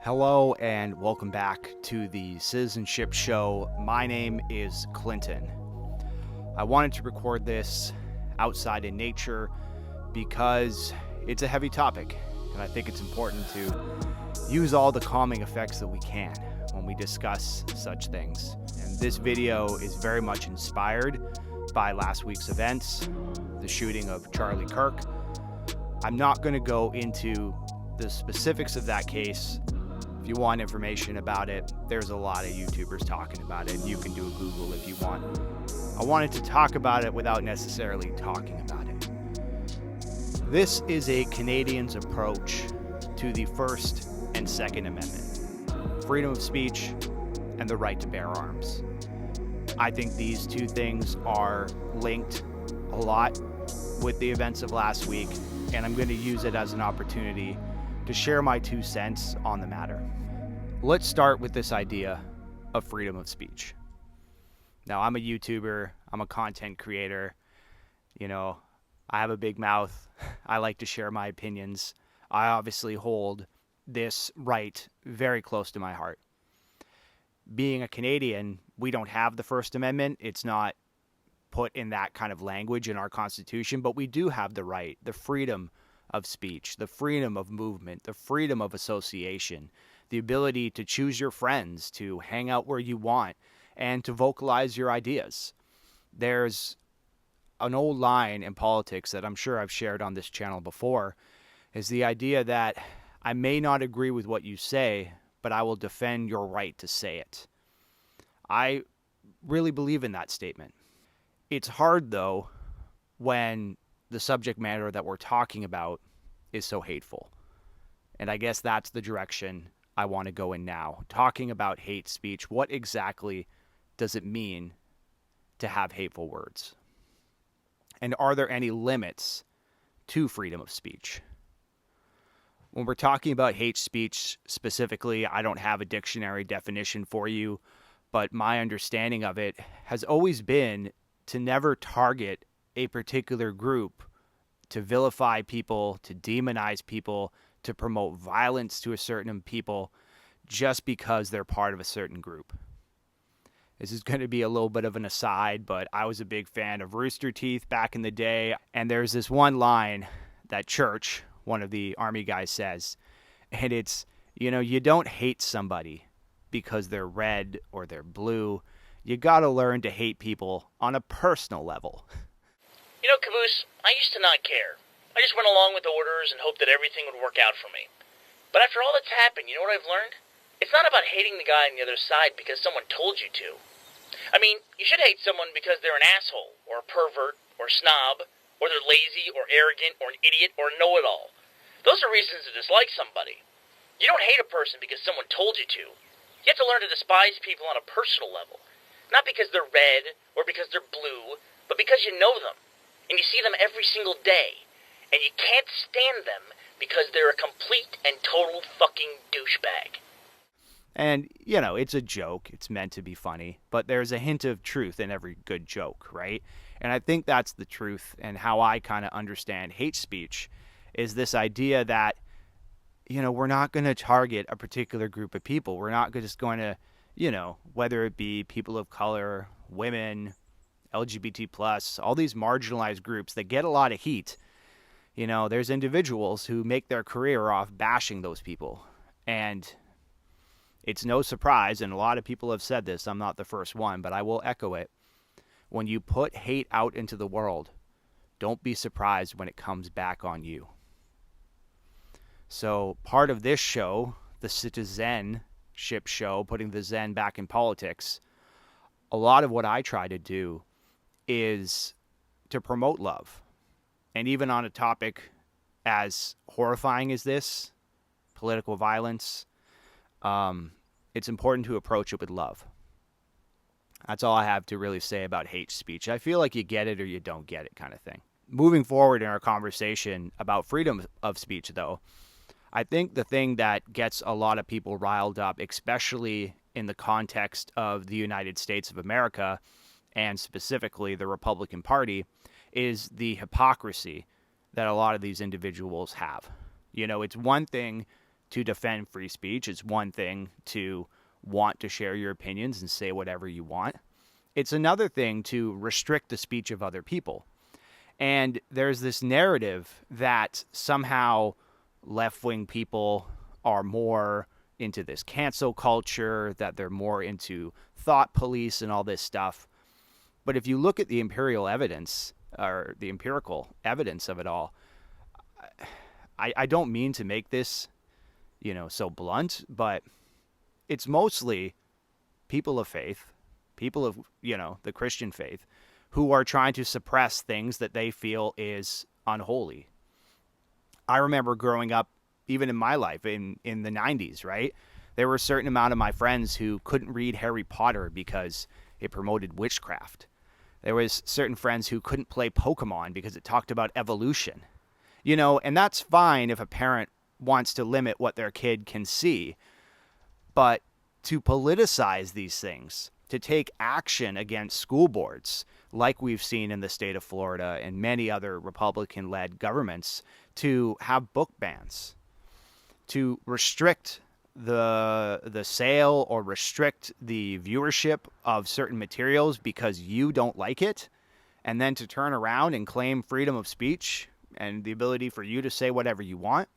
Hello and welcome back to the Citi-Zen-Ship show. My name is Clinton. I wanted to record this outside in nature because it's a heavy topic, and I think it's important to use all the calming effects that we can when we discuss such things. And this video is very much inspired by last week's events, the shooting of Charlie Kirk. I'm not going to go into the specifics of that case. If you want information about it, there's a lot of YouTubers talking about it. You can do a Google if you want. I wanted to talk about it without necessarily talking about it. This is a Canadian's approach to the First and Second Amendment, freedom of speech and the right to bear arms. I think these two things are linked a lot with the events of last week, and I'm going to use it as an opportunity to share my 2 cents on the matter. Let's start with this idea of freedom of speech. Now, I'm a YouTuber, I'm a content creator, I have a big mouth, I like to share my opinions. I obviously hold this right very close to my heart. Being a Canadian, we don't have the First Amendment. It's not put in that kind of language in our Constitution, but we do have the right, the freedom of speech, the freedom of movement, the freedom of association, the ability to choose your friends, to hang out where you want, and to vocalize your ideas. There's an old line in politics that I'm sure I've shared on this channel before, is the idea that I may not agree with what you say, but I will defend your right to say it. I really believe in that statement. It's hard, though, when the subject matter that we're talking about is so hateful. And I guess that's the direction I want to go in now. Talking about hate speech, what exactly does it mean to have hateful words? And are there any limits to freedom of speech? When we're talking about hate speech specifically, I don't have a dictionary definition for you, but my understanding of it has always been to never target a particular group, to vilify people, to demonize people, to promote violence to a certain people just because they're part of a certain group. This is going to be a little bit of an aside, but I was a big fan of Rooster Teeth back in the day, and there's this one line that Church, one of the Army guys, says, and it's, you don't hate somebody because they're red or they're blue. You got to learn to hate people on a personal level. Caboose, I used to not care. I just went along with the orders and hoped that everything would work out for me. But after all that's happened, you know what I've learned? It's not about hating the guy on the other side because someone told you to. I mean, you should hate someone because they're an asshole, or a pervert, or a snob, or they're lazy, or arrogant, or an idiot, or a know-it-all. Those are reasons to dislike somebody. You don't hate a person because someone told you to. You have to learn to despise people on a personal level. Not because they're red, or because they're blue, but because you know them. And you see them every single day. And you can't stand them because they're a complete and total fucking douchebag. And, it's a joke. It's meant to be funny. But there's a hint of truth in every good joke, right? And I think that's the truth, and how I kind of understand hate speech is this idea that, we're not going to target a particular group of people. We're not just going to, whether it be people of color, women, LGBT+, all these marginalized groups that get a lot of heat. There's individuals who make their career off bashing those people. And it's no surprise, and a lot of people have said this, I'm not the first one, but I will echo it. When you put hate out into the world, don't be surprised when it comes back on you. So part of this show, the Citi-Zen-Ship show, putting the Zen back in politics, a lot of what I try to do is to promote love. And even on a topic as horrifying as this, political violence, it's important to approach it with love. That's all I have to really say about hate speech. I feel like you get it or you don't get it kind of thing. Moving forward in our conversation about freedom of speech, though, I think the thing that gets a lot of people riled up, especially in the context of the United States of America, and specifically the Republican Party, is the hypocrisy that a lot of these individuals have. It's one thing to defend free speech. It's one thing to want to share your opinions and say whatever you want. It's another thing to restrict the speech of other people. And there's this narrative that somehow left-wing people are more into this cancel culture, that they're more into thought police and all this stuff. But if you look at the empirical evidence of it all, I don't mean to make this, so blunt, but it's mostly people of faith, people of, the Christian faith, who are trying to suppress things that they feel is unholy. I remember growing up, even in my life, in the 90s, right? There were a certain amount of my friends who couldn't read Harry Potter because it promoted witchcraft. There was certain friends who couldn't play Pokemon because it talked about evolution. And that's fine if a parent wants to limit what their kid can see. But to politicize these things, to take action against school boards, like we've seen in the state of Florida and many other Republican-led governments, to have book bans, to restrict the sale or restrict the viewership of certain materials because you don't like it, and then to turn around and claim freedom of speech and the ability for you to say whatever you want.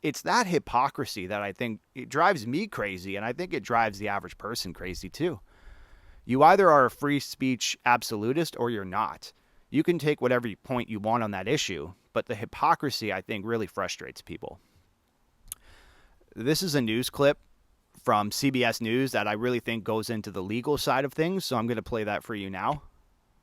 It's that hypocrisy that I think it drives me crazy, and I think it drives the average person crazy too. You either are a free speech absolutist or you're not. You can take whatever point you want on that issue, but the hypocrisy, I think, really frustrates people. This is a news clip from CBS News that I really think goes into the legal side of things, so I'm going to play that for you now.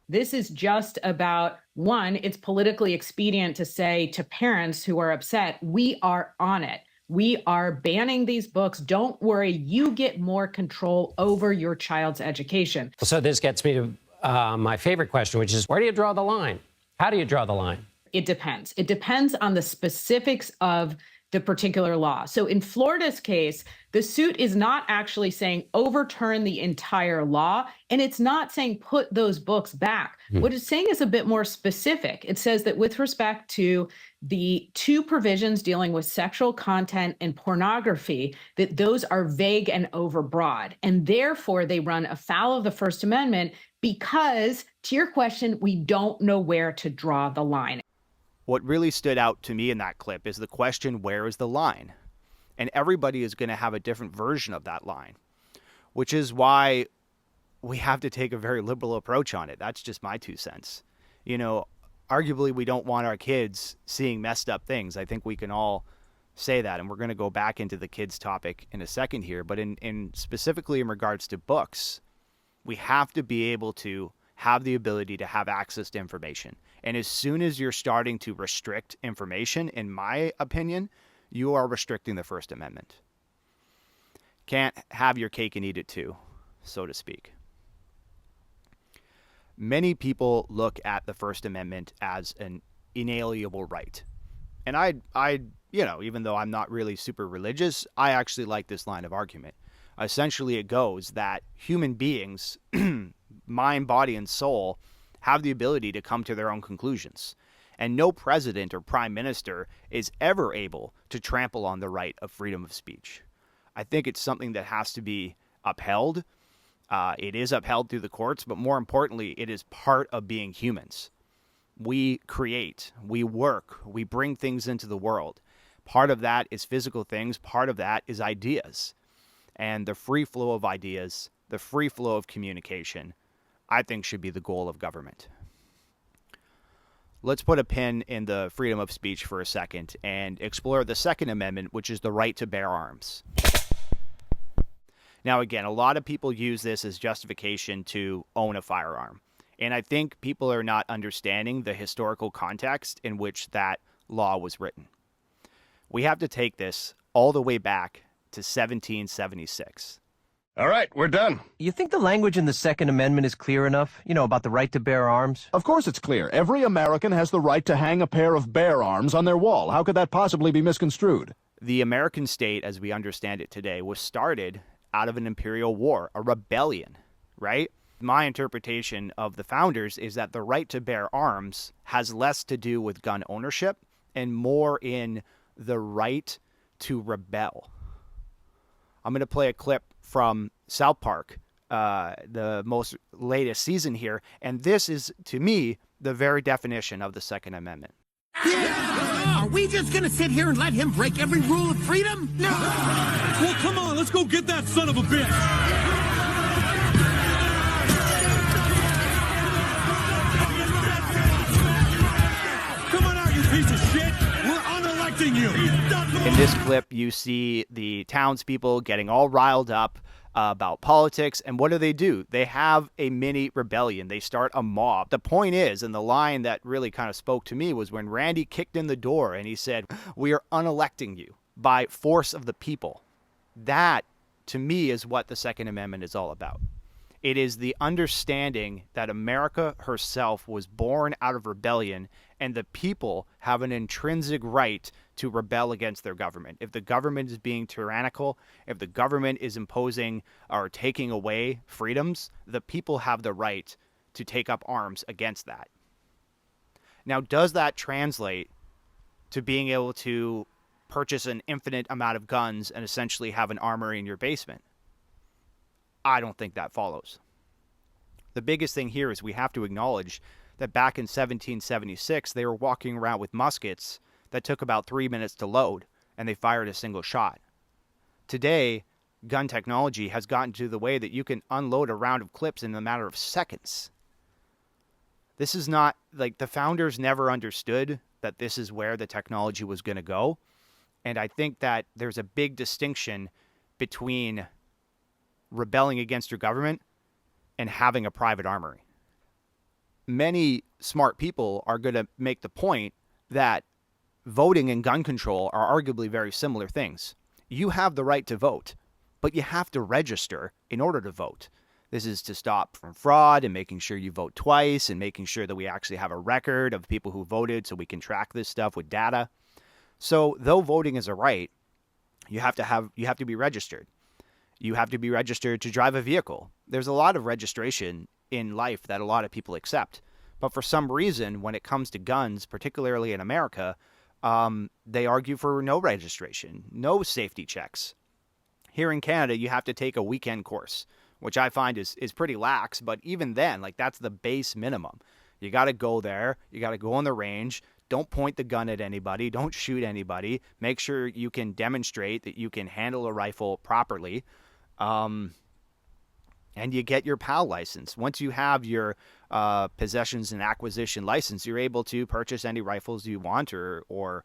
This is just about, one, it's politically expedient to say to parents who are upset, we are on it. We are banning these books. Don't worry, you get more control over your child's education. So this gets me to my favorite question, which is, where do you draw the line? How do you draw the line? It depends. It depends on the specifics of the particular law. So in Florida's case, the suit is not actually saying overturn the entire law, and it's not saying put those books back. What it's saying is a bit more specific. It says that with respect to the two provisions dealing with sexual content and pornography, that those are vague and overbroad, and therefore they run afoul of the First Amendment because, to your question, we don't know where to draw the line. What really stood out to me in that clip is the question, where is the line? And everybody is going to have a different version of that line, which is why we have to take a very liberal approach on it. That's just my 2 cents. Arguably, we don't want our kids seeing messed up things. I think we can all say that, and we're going to go back into the kids topic in a second here. But in specifically in regards to books, we have to be able to have the ability to have access to information. And as soon as you're starting to restrict information, in my opinion, you are restricting the First Amendment. Can't have your cake and eat it too, so to speak. Many people look at the First Amendment as an inalienable right. And I, even though I'm not really super religious, I actually like this line of argument. Essentially, it goes that human beings, mind, body, and soul, have the ability to come to their own conclusions. And no president or prime minister is ever able to trample on the right of freedom of speech. I think it's something that has to be upheld. It is upheld through the courts, but more importantly, it is part of being humans. We create, we work, we bring things into the world. Part of that is physical things. Part of that is ideas. And the free flow of ideas, the free flow of communication, I think should be the goal of government. Let's put a pin in the freedom of speech for a second and explore the Second Amendment, which is the right to bear arms. Now, again, a lot of people use this as justification to own a firearm. And I think people are not understanding the historical context in which that law was written. We have to take this all the way back to 1776. All right, we're done. You think the language in the Second Amendment is clear enough? About the right to bear arms? Of course it's clear. Every American has the right to hang a pair of bear arms on their wall. How could that possibly be misconstrued? The American state, as we understand it today, was started out of an imperial war, a rebellion, right? My interpretation of the founders is that the right to bear arms has less to do with gun ownership and more in the right to rebel. I'm going to play a clip from South Park, the most latest season here, and this is, to me, the very definition of the Second Amendment. Are we just gonna sit here and let him break every rule of freedom? No! Well, come on, let's go get that son of a bitch! Come on out, you piece of shit! We're unelecting you! In this clip, you see the townspeople getting all riled up about politics, and what do? They have a mini rebellion. They start a mob. The point is, and the line that really kind of spoke to me was when Randy kicked in the door and he said, "We are unelecting you by force of the people." That, to me, is what the Second Amendment is all about. It is the understanding that America herself was born out of rebellion, and the people have an intrinsic right to rebel against their government. If the government is being tyrannical, if the government is imposing or taking away freedoms, the people have the right to take up arms against that. Now, does that translate to being able to purchase an infinite amount of guns and essentially have an armory in your basement? I don't think that follows. The biggest thing here is we have to acknowledge that back in 1776, they were walking around with muskets that took about 3 minutes to load, and they fired a single shot. Today, gun technology has gotten to the way that you can unload a round of clips in a matter of seconds. This is not, like, the founders never understood that this is where the technology was going to go, and I think that there's a big distinction between rebelling against your government and having a private armory. Many smart people are going to make the point that voting and gun control are arguably very similar things. You have the right to vote, but you have to register in order to vote. This is to stop from fraud and making sure you vote twice and making sure that we actually have a record of people who voted so we can track this stuff with data. So though voting is a right, you have to be registered. You have to be registered to drive a vehicle. There's a lot of registration in life that a lot of people accept. But for some reason, when it comes to guns, particularly in America, they argue for no registration, no safety checks. Here in Canada, you have to take a weekend course, which I find is pretty lax. But even then, like, that's the base minimum. You got to go there. You got to go on the range. Don't point the gun at anybody. Don't shoot anybody. Make sure you can demonstrate that you can handle a rifle properly. And you get your PAL license. Once you have your possessions and acquisition license, you're able to purchase any rifles you want or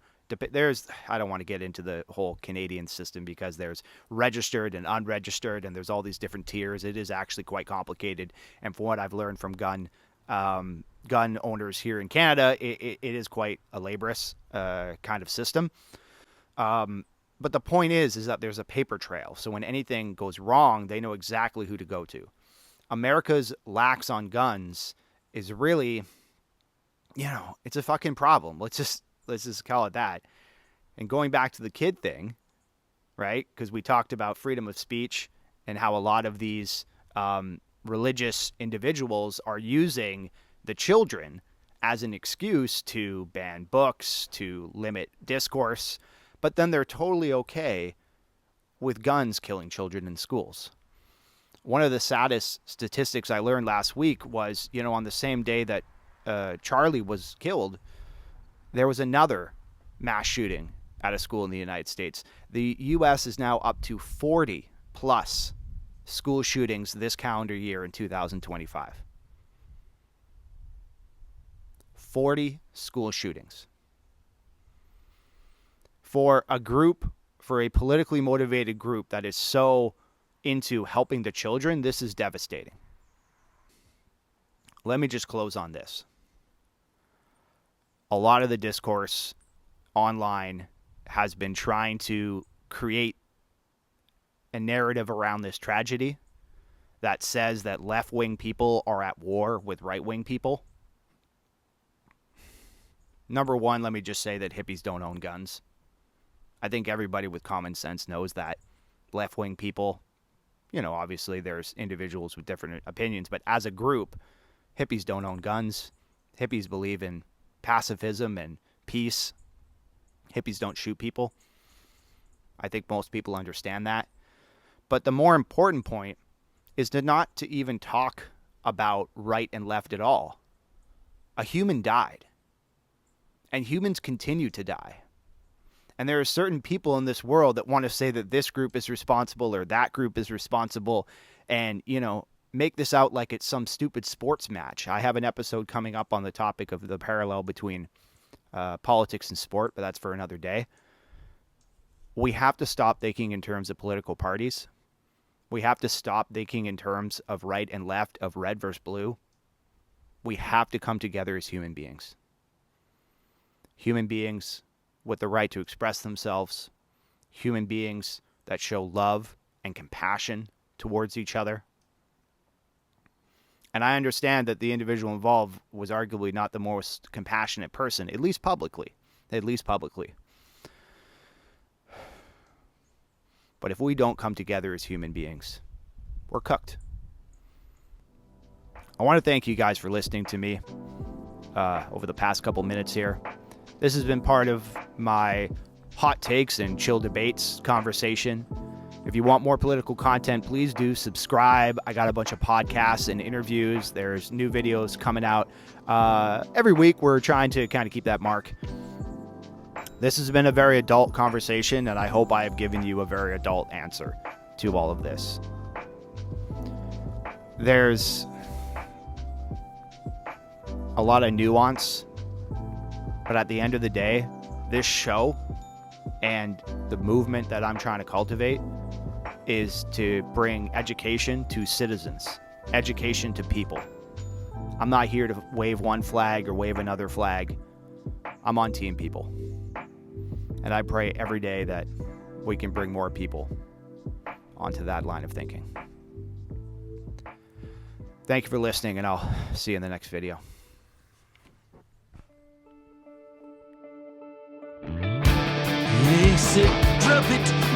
I don't want to get into the whole Canadian system because there's registered and unregistered and there's all these different tiers. It is actually quite complicated. And from what I've learned from gun owners here in Canada, it is quite a laborious kind of system. But the point is that there's a paper trail. So when anything goes wrong, they know exactly who to go to. America's lax on guns is really, it's a fucking problem. Let's just call it that. And going back to the kid thing, right? Because we talked about freedom of speech and how a lot of these religious individuals are using the children as an excuse to ban books, to limit discourse. But then they're totally okay with guns killing children in schools. One of the saddest statistics I learned last week was, on the same day that Charlie was killed, there was another mass shooting at a school in the United States. The U.S. is now up to 40 plus school shootings this calendar year in 2025. 40 school shootings. For a politically motivated group that is so into helping the children, this is devastating. Let me just close on this. A lot of the discourse online has been trying to create a narrative around this tragedy that says that left-wing people are at war with right-wing people. Number one, let me just say that hippies don't own guns. I think everybody with common sense knows that. Left-wing people, obviously there's individuals with different opinions, but as a group, hippies don't own guns. Hippies believe in pacifism and peace. Hippies don't shoot people. I think most people understand that. But the more important point is not to even talk about right and left at all. A human died. And humans continue to die. And there are certain people in this world that want to say that this group is responsible or that group is responsible and, make this out like it's some stupid sports match. I have an episode coming up on the topic of the parallel between politics and sport, but that's for another day. We have to stop thinking in terms of political parties. We have to stop thinking in terms of right and left, of red versus blue. We have to come together as human beings. Human beings with the right to express themselves. Human beings that show love and compassion towards each other. And I understand that the individual involved was arguably not the most compassionate person, at least publicly. At least publicly. But if we don't come together as human beings, we're cooked. I want to thank you guys for listening to me over the past couple minutes here. This has been part of my hot takes and chill debates conversation. If you want more political content, please do subscribe. I got a bunch of podcasts and interviews. There's new videos coming out every week. We're trying to kind of keep that mark. This has been a very adult conversation, and I hope I have given you a very adult answer to all of this. There's a lot of nuance, but at the end of the day, this show and the movement that I'm trying to cultivate is to bring education to citizens, education to people. I'm not here to wave one flag or wave another flag. I'm on team people. And I pray every day that we can bring more people onto that line of thinking. Thank you for listening, and I'll see you in the next video. Yes, drop it.